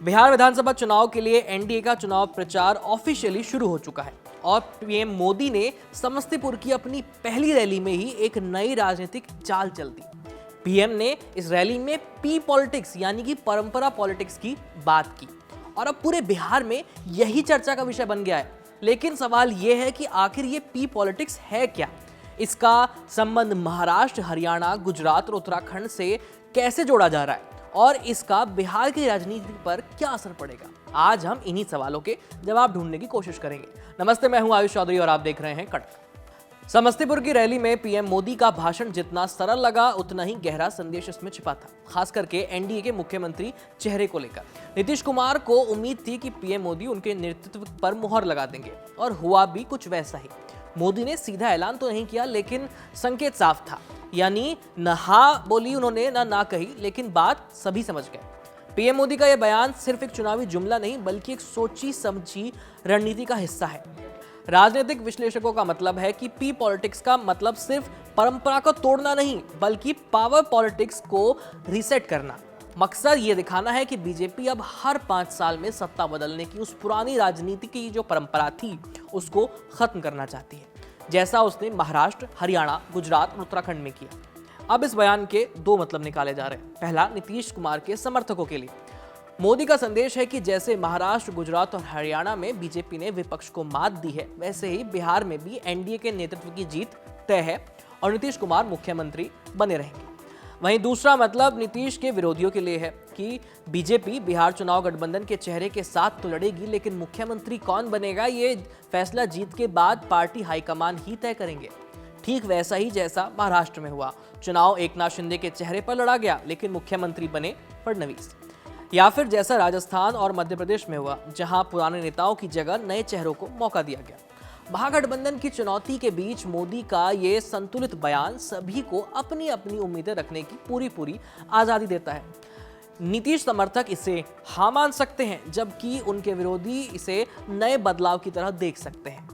बिहार विधानसभा चुनाव के लिए एनडीए का चुनाव प्रचार ऑफिशियली शुरू हो चुका है और पीएम मोदी ने समस्तीपुर की अपनी पहली रैली में ही एक नई राजनीतिक चाल चल दी। पीएम ने इस रैली में पी पॉलिटिक्स यानी कि परंपरा पॉलिटिक्स की बात की और अब पूरे बिहार में यही चर्चा का विषय बन गया है। लेकिन सवाल यह है कि आखिर ये पी पॉलिटिक्स है क्या? इसका संबंध महाराष्ट्र, हरियाणा, गुजरात और उत्तराखंड से कैसे जोड़ा जा रहा है और इसका बिहार की राजनीति पर क्या असर पड़ेगा? आज हम इन्हीं सवालों के जवाब ढूंढने की कोशिश करेंगे। नमस्ते, मैं हूं आयुष चौधरी और आप देख रहे हैं कड़क। समस्तीपुर की रैली में पीएम मोदी का भाषण जितना सरल लगा उतना ही गहरा संदेश इसमें छिपा था, खास करके एनडीए के मुख्यमंत्री चेहरे को लेकर। नीतीश कुमार को उम्मीद थी कि पीएम मोदी उनके नेतृत्व पर मुहर लगा देंगे और हुआ भी कुछ वैसा ही। मोदी ने सीधा ऐलान तो नहीं किया, लेकिन संकेत साफ था, यानी न हाँ बोली उन्होंने ना कही, लेकिन बात सभी समझ गए। पीएम मोदी का यह बयान सिर्फ एक चुनावी जुमला नहीं बल्कि एक सोची समझी रणनीति का हिस्सा है। राजनीतिक विश्लेषकों का मतलब है कि पी पॉलिटिक्स का मतलब सिर्फ परंपरा को तोड़ना नहीं बल्कि पावर पॉलिटिक्स को रीसेट करना। मकसद ये दिखाना है कि बीजेपी अब हर 5 साल में सत्ता बदलने की उस पुरानी राजनीति की जो परंपरा थी उसको खत्म करना चाहती है, जैसा उसने महाराष्ट्र, हरियाणा, गुजरात और उत्तराखंड में किया। अब इस बयान के 2 मतलब निकाले जा रहे हैं। पहला, नीतीश कुमार के समर्थकों के लिए मोदी का संदेश है कि जैसे महाराष्ट्र, गुजरात और हरियाणा में बीजेपी ने विपक्ष को मात दी है, वैसे ही बिहार में भी एनडीए के नेतृत्व की जीत तय है और नीतीश कुमार मुख्यमंत्री बने रहेंगे। वहीं दूसरा मतलब नीतीश के विरोधियों के लिए है कि बीजेपी बिहार चुनाव गठबंधन के चेहरे के साथ तो लड़ेगी, लेकिन मुख्यमंत्री कौन बनेगा ये फैसला जीत के बाद पार्टी हाईकमान ही तय करेंगे। ठीक वैसा ही जैसा महाराष्ट्र में हुआ, चुनाव एकनाथ शिंदे के चेहरे पर लड़ा गया लेकिन मुख्यमंत्री बने फडणवीस। या फिर जैसा राजस्थान और मध्य प्रदेश में हुआ, जहां पुराने नेताओं की जगह नए चेहरों को मौका दिया गया। महागठबंधन की चुनौती के बीच मोदी का ये संतुलित बयान सभी को अपनी अपनी उम्मीदें रखने की पूरी आजादी देता है। नीतीश समर्थक इसे हाँ मान सकते हैं, जबकि उनके विरोधी इसे नए बदलाव की तरह देख सकते हैं।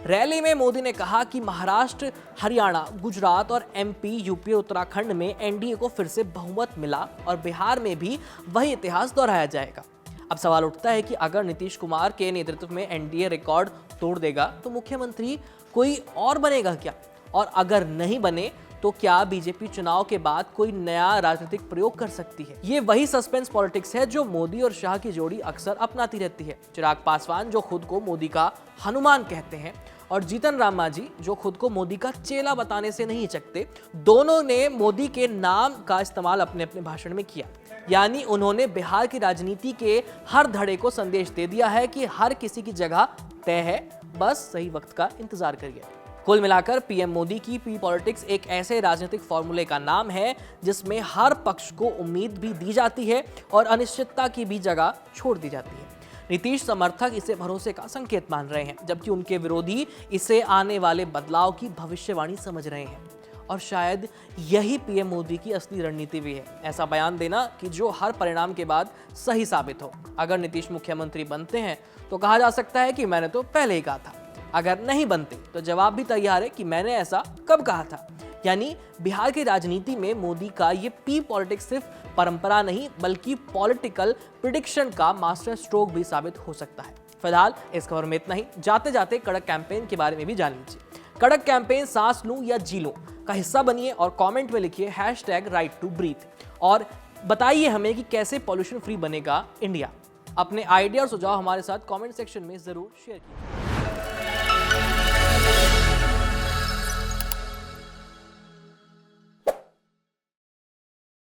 रैली में मोदी ने कहा कि महाराष्ट्र, हरियाणा, गुजरात और एमपी, यूपी और उत्तराखंड में एनडीए को फिर से बहुमत मिला और बिहार में भी वही इतिहास दोहराया जाएगा। अब सवाल उठता है कि अगर नीतीश कुमार के नेतृत्व में एनडीए रिकॉर्ड तोड़ देगा तो मुख्यमंत्री कोई और बनेगा क्या? और अगर नहीं बने तो क्या बीजेपी चुनाव के बाद कोई नया राजनीतिक प्रयोग कर सकती है? ये वही सस्पेंस पॉलिटिक्स है जो मोदी और शाह की जोड़ी अक्सर अपनाती रहती है। चिराग पासवान जो खुद को मोदी का हनुमान कहते हैं और जीतन राम मांझी जो खुद को मोदी का चेला बताने से नहीं हिचकते, दोनों ने मोदी के नाम का इस्तेमाल अपने अपने भाषण में किया। यानी उन्होंने बिहार की राजनीति के हर धड़े को संदेश दे दिया है कि हर किसी की जगह तय है, बस सही वक्त का इंतजार करिए। कुल मिलाकर पीएम मोदी की पी पॉलिटिक्स एक ऐसे राजनीतिक फॉर्मूले का नाम है जिसमें हर पक्ष को उम्मीद भी दी जाती है और अनिश्चितता की भी जगह छोड़ दी जाती है। नीतीश समर्थक इसे भरोसे का संकेत मान रहे हैं, जबकि उनके विरोधी इसे आने वाले बदलाव की भविष्यवाणी समझ रहे हैं। और शायद यही पीएम मोदी की असली रणनीति भी है, ऐसा बयान देना कि जो हर परिणाम के बाद सही साबित हो। अगर नीतीश मुख्यमंत्री बनते हैं तो कहा जा सकता है कि मैंने तो पहले ही कहा था, अगर नहीं बनते तो जवाब भी तैयार है कि मैंने ऐसा कब कहा था। यानी बिहार की राजनीति में मोदी का ये पी पॉलिटिक्स सिर्फ परंपरा नहीं बल्कि पॉलिटिकल प्रिडिक्शन का मास्टर स्ट्रोक भी साबित हो सकता है। फिलहाल इस खबर में इतना ही। जाते जाते कड़क कैंपेन के बारे में भी जान लीजिए। कड़क कैंपेन सांस लूं या जी लूं का हिस्सा बनिए और कमेंट में लिखिए #right2breathe और बताइए हमें कि कैसे पॉल्यूशन फ्री बनेगा इंडिया। अपने आइडिया और सुझाव हमारे साथ कमेंट सेक्शन में जरूर शेयर कीजिए।